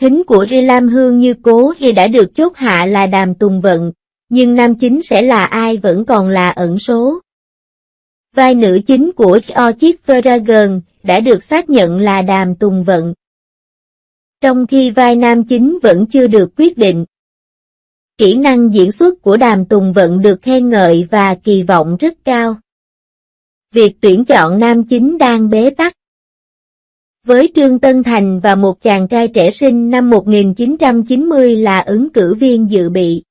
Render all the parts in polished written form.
Hính của Lam Hương Như Cố thì đã được chốt hạ là Đàm Tùng Vận, nhưng nam chính sẽ là ai vẫn còn là ẩn số. Vai nữ chính của Orchid Dragon đã được xác nhận là Đàm Tùng Vận, trong khi vai nam chính vẫn chưa được quyết định. Kỹ năng diễn xuất của Đàm Tùng Vận được khen ngợi và kỳ vọng rất cao. Việc tuyển chọn nam chính đang bế tắc. Với Trương Tân Thành và một chàng trai trẻ sinh năm 1990 là ứng cử viên dự bị.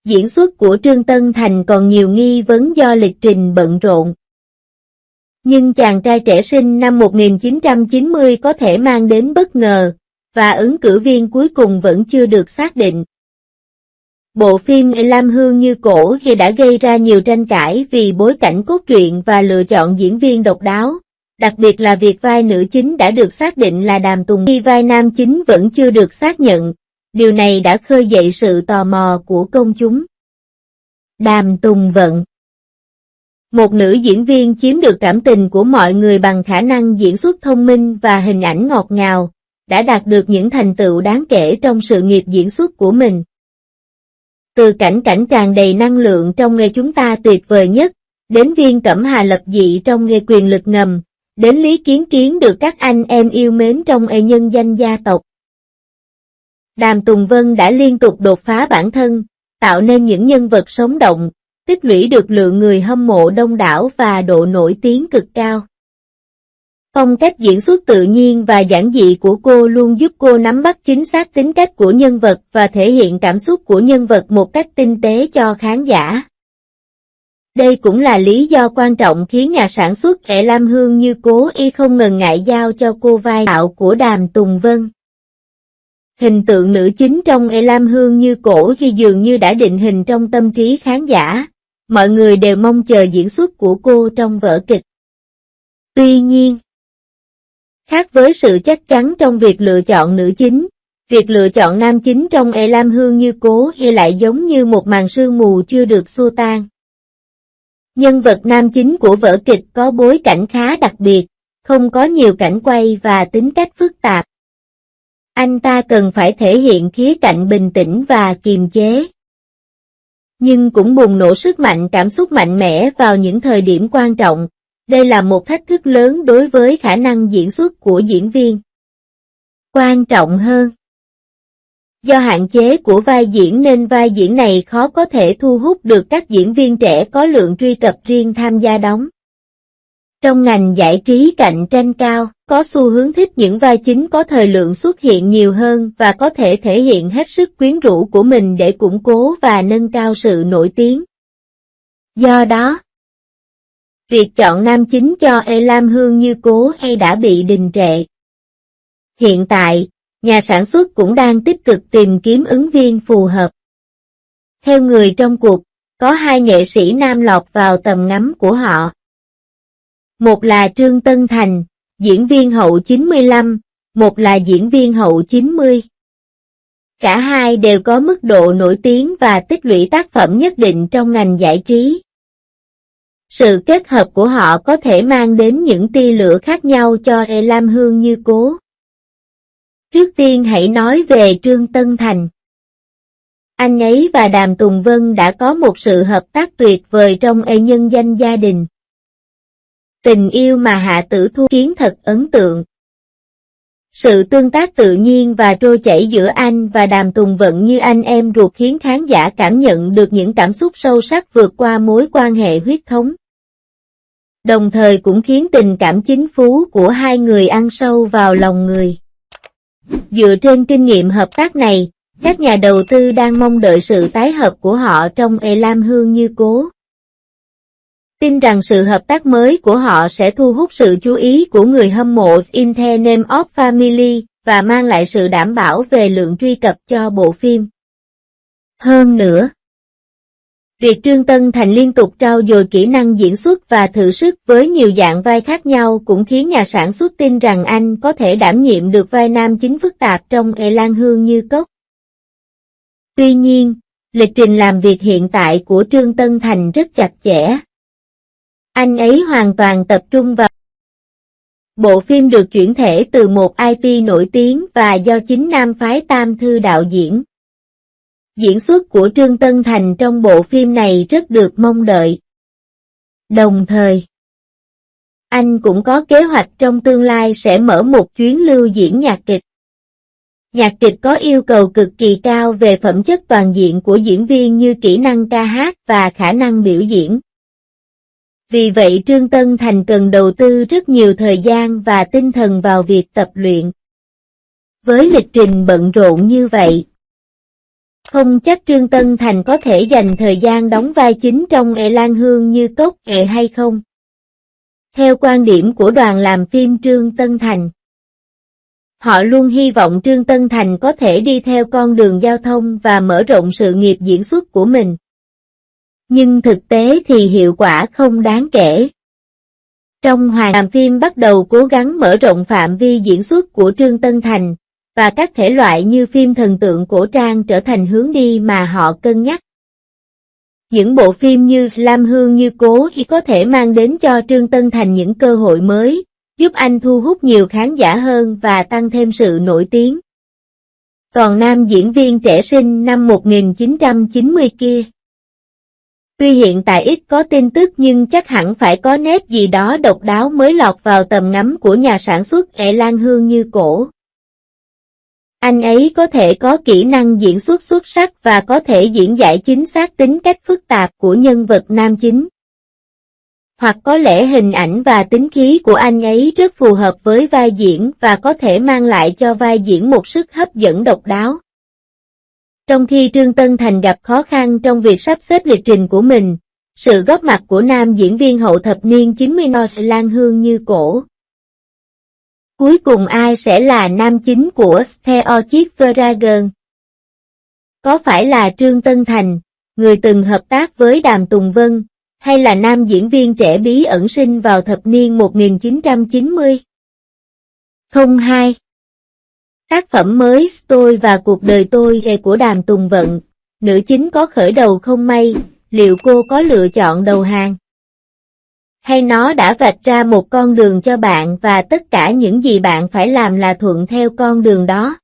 Diễn xuất của Trương Tân Thành còn nhiều nghi vấn do lịch trình bận rộn. Nhưng chàng trai trẻ sinh năm 1990 có thể mang đến bất ngờ, và ứng cử viên cuối cùng vẫn chưa được xác định. Bộ phim Lam Hương Như Cổ thì đã gây ra nhiều tranh cãi vì bối cảnh cốt truyện và lựa chọn diễn viên độc đáo, đặc biệt là việc vai nữ chính đã được xác định là Đàm Tùng khi vai nam chính vẫn chưa được xác nhận. Điều này đã khơi dậy sự tò mò của công chúng. Đàm Tùng Vận, một nữ diễn viên chiếm được cảm tình của mọi người bằng khả năng diễn xuất thông minh và hình ảnh ngọt ngào, đã đạt được những thành tựu đáng kể trong sự nghiệp diễn xuất của mình. Từ cảnh tràn đầy năng lượng trong Nghề Chúng Ta Tuyệt Vời Nhất, đến Viên Cẩm Hà lập dị trong Nghề Quyền Lực Ngầm, đến Lý Kiến Kiến được các anh em yêu mến trong Nghề Nhân Danh Gia Tộc. Đàm Tùng Vân đã liên tục đột phá bản thân, tạo nên những nhân vật sống động, tích lũy được lượng người hâm mộ đông đảo và độ nổi tiếng cực cao. Phong cách diễn xuất tự nhiên và giản dị của cô luôn giúp cô nắm bắt chính xác tính cách của nhân vật và thể hiện cảm xúc của nhân vật một cách tinh tế cho khán giả. Đây cũng là lý do quan trọng khiến nhà sản xuất Lam Hương Như Cố không ngần ngại giao cho cô vai đạo của Đàm Tùng Vân. Hình tượng nữ chính trong Lam Hương Như Cổ thì dường như đã định hình trong tâm trí khán giả, mọi người đều mong chờ diễn xuất của cô trong vở kịch. Tuy nhiên, khác với sự chắc chắn trong việc lựa chọn nữ chính, việc lựa chọn nam chính trong Lam Hương Như Cố lại giống như một màn sương mù chưa được xua tan. Nhân vật nam chính của vở kịch có bối cảnh khá đặc biệt, không có nhiều cảnh quay và tính cách phức tạp. Anh ta cần phải thể hiện khía cạnh bình tĩnh và kiềm chế, nhưng cũng bùng nổ sức mạnh cảm xúc mạnh mẽ vào những thời điểm quan trọng. Đây là một thách thức lớn đối với khả năng diễn xuất của diễn viên. Quan trọng hơn, do hạn chế của vai diễn nên vai diễn này khó có thể thu hút được các diễn viên trẻ có lượng truy cập riêng tham gia đóng. Trong ngành giải trí cạnh tranh cao, có xu hướng thích những vai chính có thời lượng xuất hiện nhiều hơn và có thể thể hiện hết sức quyến rũ của mình để củng cố và nâng cao sự nổi tiếng. Do đó, việc chọn nam chính cho Lam Hương Như Cố đã bị đình trệ. Hiện tại, nhà sản xuất cũng đang tích cực tìm kiếm ứng viên phù hợp. Theo người trong cuộc, có hai nghệ sĩ nam lọt vào tầm ngắm của họ. Một là Trương Tân Thành, diễn viên hậu 95, một là diễn viên hậu 90. Cả hai đều có mức độ nổi tiếng và tích lũy tác phẩm nhất định trong ngành giải trí. Sự kết hợp của họ có thể mang đến những tia lửa khác nhau cho Lam Hương Như Cố. Trước tiên hãy nói về Trương Tân Thành. Anh ấy và Đàm Tùng Vân đã có một sự hợp tác tuyệt vời trong Nhân Danh Gia Đình. Tình yêu mà Hạ Tử Thu kiến thật ấn tượng. Sự tương tác tự nhiên và trôi chảy giữa anh và Đàm Tùng Vận như anh em ruột khiến khán giả cảm nhận được những cảm xúc sâu sắc vượt qua mối quan hệ huyết thống. Đồng thời cũng khiến tình cảm chính phú của hai người ăn sâu vào lòng người. Dựa trên kinh nghiệm hợp tác này, các nhà đầu tư đang mong đợi sự tái hợp của họ trong Lam Hương Như Cố. Tin rằng sự hợp tác mới của họ sẽ thu hút sự chú ý của người hâm mộ In the Name of Family và mang lại sự đảm bảo về lượng truy cập cho bộ phim. Hơn nữa, việc Trương Tân Thành liên tục trau dồi kỹ năng diễn xuất và thử sức với nhiều dạng vai khác nhau cũng khiến nhà sản xuất tin rằng anh có thể đảm nhiệm được vai nam chính phức tạp trong Lam Hương Như Cốc. Tuy nhiên, lịch trình làm việc hiện tại của Trương Tân Thành rất chặt chẽ. Anh ấy hoàn toàn tập trung vào Bộ phim được chuyển thể từ một IP nổi tiếng và do chính nam phái Tam Thư đạo diễn. Diễn xuất của Trương Tân Thành trong bộ phim này rất được mong đợi. Đồng thời, anh cũng có kế hoạch trong tương lai sẽ mở một chuyến lưu diễn nhạc kịch. Nhạc kịch có yêu cầu cực kỳ cao về phẩm chất toàn diện của diễn viên như kỹ năng ca hát và khả năng biểu diễn. Vì vậy Trương Tân Thành cần đầu tư rất nhiều thời gian và tinh thần vào việc tập luyện. Với lịch trình bận rộn như vậy, không chắc Trương Tân Thành có thể dành thời gian đóng vai chính trong Lan Hương Như Cốc hay không. Theo quan điểm của đoàn làm phim Trương Tân Thành, họ luôn hy vọng Trương Tân Thành có thể đi theo con đường giao thông và mở rộng sự nghiệp diễn xuất của mình. Nhưng thực tế thì hiệu quả không đáng kể. Trong đoàn làm phim bắt đầu cố gắng mở rộng phạm vi diễn xuất của Trương Tân Thành, và các thể loại như phim thần tượng cổ trang trở thành hướng đi mà họ cân nhắc. Những bộ phim như Lam Hương Như Cố có thể mang đến cho Trương Tân Thành những cơ hội mới, giúp anh thu hút nhiều khán giả hơn và tăng thêm sự nổi tiếng. Còn nam diễn viên trẻ sinh năm 1990 kia, tuy hiện tại ít có tin tức nhưng chắc hẳn phải có nét gì đó độc đáo mới lọt vào tầm ngắm của nhà sản xuất Lan Hương Như Cổ. Anh ấy có thể có kỹ năng diễn xuất xuất sắc và có thể diễn giải chính xác tính cách phức tạp của nhân vật nam chính. Hoặc có lẽ hình ảnh và tính khí của anh ấy rất phù hợp với vai diễn và có thể mang lại cho vai diễn một sức hấp dẫn độc đáo. Trong khi Trương Tân Thành gặp khó khăn trong việc sắp xếp lịch trình của mình, sự góp mặt của nam diễn viên hậu thập niên 90 Lan Hương Như Cổ. Cuối cùng ai sẽ là nam chính của Theochic Dragon? Có phải là Trương Tân Thành, người từng hợp tác với Đàm Tùng Vân, hay là nam diễn viên trẻ bí ẩn sinh vào thập niên 1990? 02. Tác phẩm mới Tôi và cuộc đời tôi của Đàm Tùng Vận, nữ chính có khởi đầu không may, liệu cô có lựa chọn đầu hàng? Hay nó đã vạch ra một con đường cho bạn và tất cả những gì bạn phải làm là thuận theo con đường đó?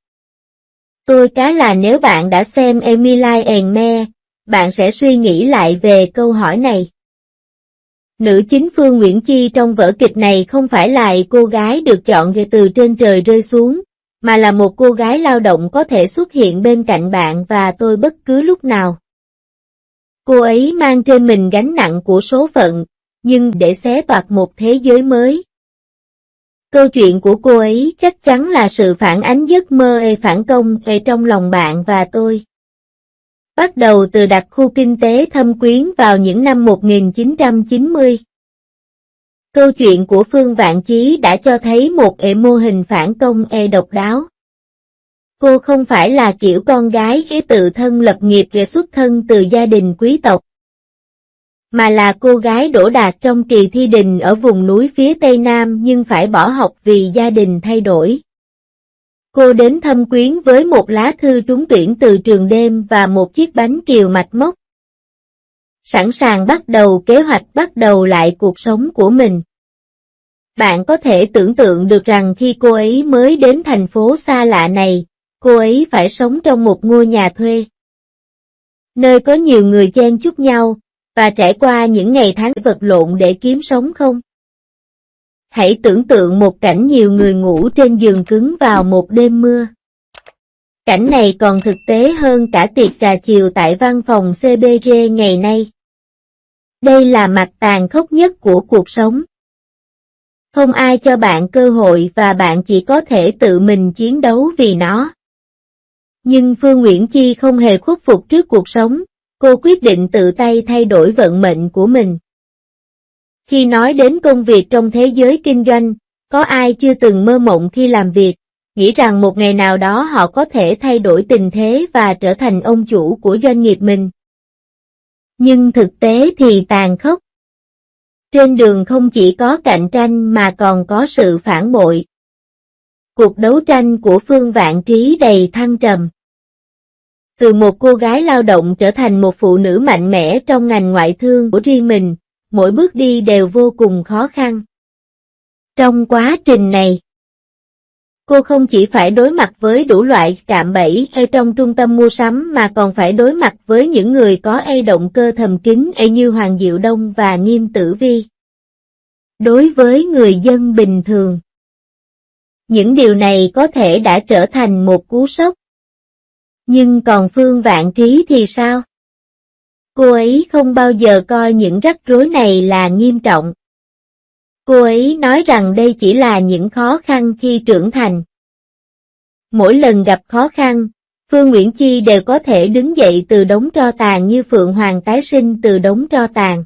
Tôi cá là nếu bạn đã xem Emily and Me, bạn sẽ suy nghĩ lại về câu hỏi này. Nữ chính Phương Nguyễn Chi trong vở kịch này không phải là cô gái được chọn từ trên trời rơi xuống, mà là một cô gái lao động có thể xuất hiện bên cạnh bạn và tôi bất cứ lúc nào. Cô ấy mang trên mình gánh nặng của số phận, nhưng để xé toạc một thế giới mới. Câu chuyện của cô ấy chắc chắn là sự phản ánh giấc mơ phản công trong lòng bạn và tôi. Bắt đầu từ đặc khu kinh tế Thâm Quyến vào những năm 1990. Câu chuyện của Phương Vạn Chí đã cho thấy một mô hình phản công độc đáo. Cô không phải là kiểu con gái tự thân lập nghiệp xuất thân từ gia đình quý tộc, mà là cô gái đỗ đạt trong kỳ thi đình ở vùng núi phía Tây Nam nhưng phải bỏ học vì gia đình thay đổi. Cô đến Thâm Quyến với một lá thư trúng tuyển từ trường đêm và một chiếc bánh kiều mạch mốc. Sẵn sàng bắt đầu kế hoạch bắt đầu lại cuộc sống của mình. Bạn có thể tưởng tượng được rằng khi cô ấy mới đến thành phố xa lạ này, cô ấy phải sống trong một ngôi nhà thuê, nơi có nhiều người chen chúc nhau, và trải qua những ngày tháng vật lộn để kiếm sống không? Hãy tưởng tượng một cảnh nhiều người ngủ trên giường cứng vào một đêm mưa. Cảnh này còn thực tế hơn cả tiệc trà chiều tại văn phòng CBR ngày nay. Đây là mặt tàn khốc nhất của cuộc sống. Không ai cho bạn cơ hội và bạn chỉ có thể tự mình chiến đấu vì nó. Nhưng Phương Nguyễn Chi không hề khuất phục trước cuộc sống, cô quyết định tự tay thay đổi vận mệnh của mình. Khi nói đến công việc trong thế giới kinh doanh, có ai chưa từng mơ mộng khi làm việc, nghĩ rằng một ngày nào đó họ có thể thay đổi tình thế và trở thành ông chủ của doanh nghiệp mình. Nhưng thực tế thì tàn khốc. Trên đường không chỉ có cạnh tranh mà còn có sự phản bội. Cuộc đấu tranh của Phương Vạn Trí đầy thăng trầm. Từ một cô gái lao động trở thành một phụ nữ mạnh mẽ trong ngành ngoại thương của riêng mình, mỗi bước đi đều vô cùng khó khăn. Trong quá trình này, cô không chỉ phải đối mặt với đủ loại cạm bẫy ở trong trung tâm mua sắm mà còn phải đối mặt với những người có động cơ thầm kín như Hoàng Diệu Đông và Nghiêm Tử Vi. Đối với người dân bình thường, những điều này có thể đã trở thành một cú sốc. Nhưng còn Phương Vạn Trí thì sao? Cô ấy không bao giờ coi những rắc rối này là nghiêm trọng. Cô ấy nói rằng đây chỉ là những khó khăn khi trưởng thành. Mỗi lần gặp khó khăn, Phương Nguyễn Chi đều có thể đứng dậy từ đống tro tàn như Phượng Hoàng tái sinh từ đống tro tàn.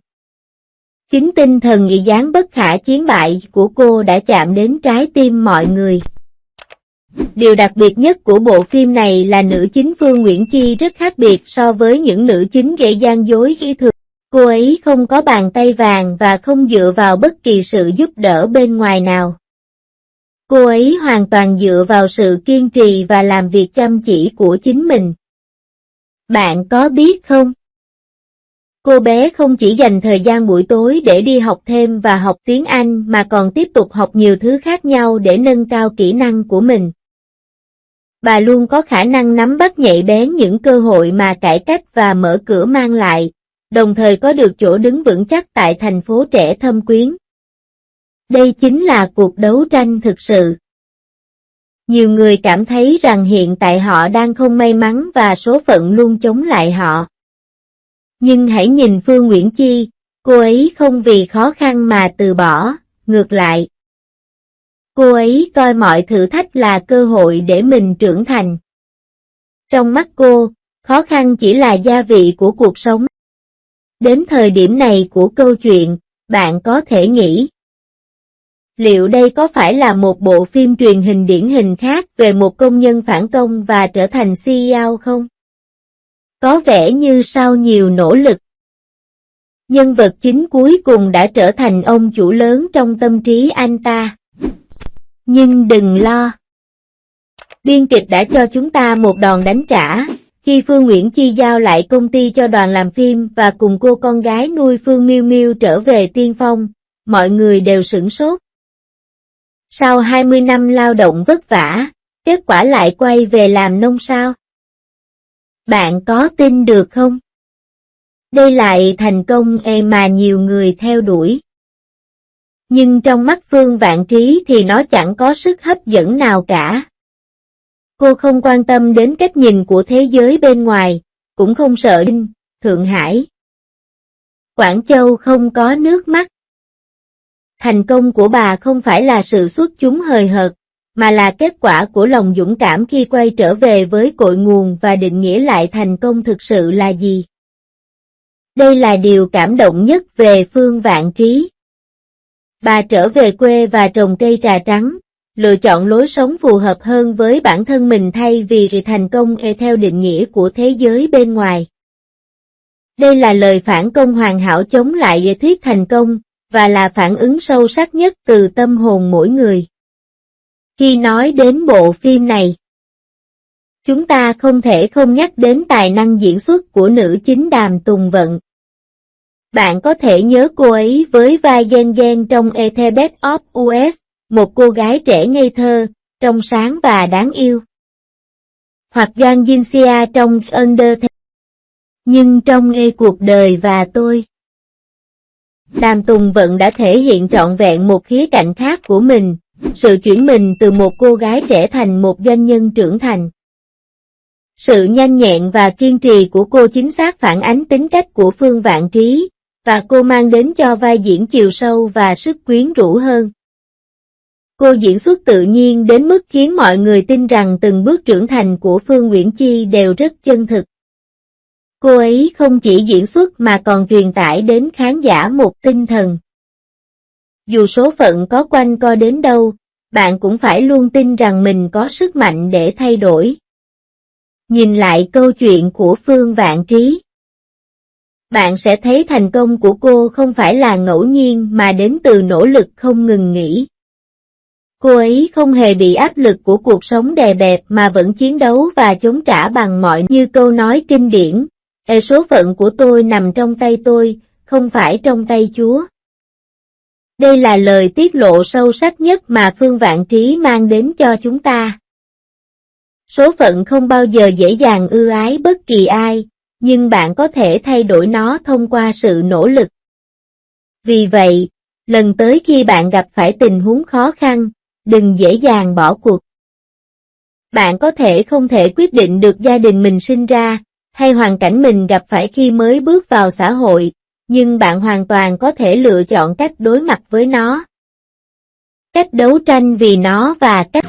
Chính tinh thần nghị dáng bất khả chiến bại của cô đã chạm đến trái tim mọi người. Điều đặc biệt nhất của bộ phim này là nữ chính Phương Nguyễn Chi rất khác biệt so với những nữ chính gây gian dối thường. Cô ấy không có bàn tay vàng và không dựa vào bất kỳ sự giúp đỡ bên ngoài nào. Cô ấy hoàn toàn dựa vào sự kiên trì và làm việc chăm chỉ của chính mình. Bạn có biết không? Cô bé không chỉ dành thời gian buổi tối để đi học thêm và học tiếng Anh mà còn tiếp tục học nhiều thứ khác nhau để nâng cao kỹ năng của mình. Bà luôn có khả năng nắm bắt nhạy bén những cơ hội mà cải cách và mở cửa mang lại, đồng thời có được chỗ đứng vững chắc tại thành phố trẻ thâm quyến. Đây chính là cuộc đấu tranh thực sự. Nhiều người cảm thấy rằng hiện tại họ đang không may mắn và số phận luôn chống lại họ. Nhưng hãy nhìn Phương Nguyễn Chi, cô ấy không vì khó khăn mà từ bỏ, ngược lại. Cô ấy coi mọi thử thách là cơ hội để mình trưởng thành. Trong mắt cô, khó khăn chỉ là gia vị của cuộc sống. Đến thời điểm này của câu chuyện, bạn có thể nghĩ, liệu đây có phải là một bộ phim truyền hình điển hình khác về một công nhân phản công và trở thành CEO không? Có vẻ như sau nhiều nỗ lực, nhân vật chính cuối cùng đã trở thành ông chủ lớn trong tâm trí anh ta. Nhưng đừng lo. Biên kịch đã cho chúng ta một đòn đánh trả. Khi Phương Nguyễn Chi giao lại công ty cho đoàn làm phim và cùng cô con gái nuôi Phương Miêu Miêu trở về tiên phong, mọi người đều sửng sốt. Sau 20 năm lao động vất vả, kết quả lại quay về làm nông sao? Bạn có tin được không? Đây lại thành công mà nhiều người theo đuổi. Nhưng trong mắt Phương Vạn Trí thì nó chẳng có sức hấp dẫn nào cả. Cô không quan tâm đến cách nhìn của thế giới bên ngoài, cũng không sợ Thượng Hải. Quảng Châu không có nước mắt. Thành công của bà không phải là sự xuất chúng hời hợt, mà là kết quả của lòng dũng cảm khi quay trở về với cội nguồn và định nghĩa lại thành công thực sự là gì. Đây là điều cảm động nhất về Phương Vạn Trí. Bà trở về quê và trồng cây trà trắng, lựa chọn lối sống phù hợp hơn với bản thân mình thay vì thành công theo định nghĩa của thế giới bên ngoài. Đây là lời phản công hoàn hảo chống lại giả thuyết thành công, và là phản ứng sâu sắc nhất từ tâm hồn mỗi người. Khi nói đến bộ phim này, chúng ta không thể không nhắc đến tài năng diễn xuất của nữ chính Đàm Tùng Vận. Bạn có thể nhớ cô ấy với vai Gen Gen trong The Best of Us, một cô gái trẻ ngây thơ, trong sáng và đáng yêu. Hoặc Yang Jinxia trong Under. Nhưng trong cuộc đời và tôi, Đàm Tùng Vận đã thể hiện trọn vẹn một khía cạnh khác của mình, sự chuyển mình từ một cô gái trẻ thành một doanh nhân trưởng thành. Sự nhanh nhẹn và kiên trì của cô chính xác phản ánh tính cách của Phương Vạn Trí, và cô mang đến cho vai diễn chiều sâu và sức quyến rũ hơn. Cô diễn xuất tự nhiên đến mức khiến mọi người tin rằng từng bước trưởng thành của Phương Nguyễn Chi đều rất chân thực. Cô ấy không chỉ diễn xuất mà còn truyền tải đến khán giả một tinh thần. Dù số phận có quanh co đến đâu, bạn cũng phải luôn tin rằng mình có sức mạnh để thay đổi. Nhìn lại câu chuyện của Phương Vạn Trí, bạn sẽ thấy thành công của cô không phải là ngẫu nhiên mà đến từ nỗ lực không ngừng nghỉ. Cô ấy không hề bị áp lực của cuộc sống đè bẹp mà vẫn chiến đấu và chống trả bằng mọi như câu nói kinh điển, số phận của tôi nằm trong tay tôi, không phải trong tay Chúa. Đây là lời tiết lộ sâu sắc nhất mà Phương Vạn Trí mang đến cho chúng ta. Số phận không bao giờ dễ dàng ưu ái bất kỳ ai, nhưng bạn có thể thay đổi nó thông qua sự nỗ lực. Vì vậy, lần tới khi bạn gặp phải tình huống khó khăn, đừng dễ dàng bỏ cuộc. Bạn có thể không thể quyết định được gia đình mình sinh ra, hay hoàn cảnh mình gặp phải khi mới bước vào xã hội, nhưng bạn hoàn toàn có thể lựa chọn cách đối mặt với nó, cách đấu tranh vì nó và cách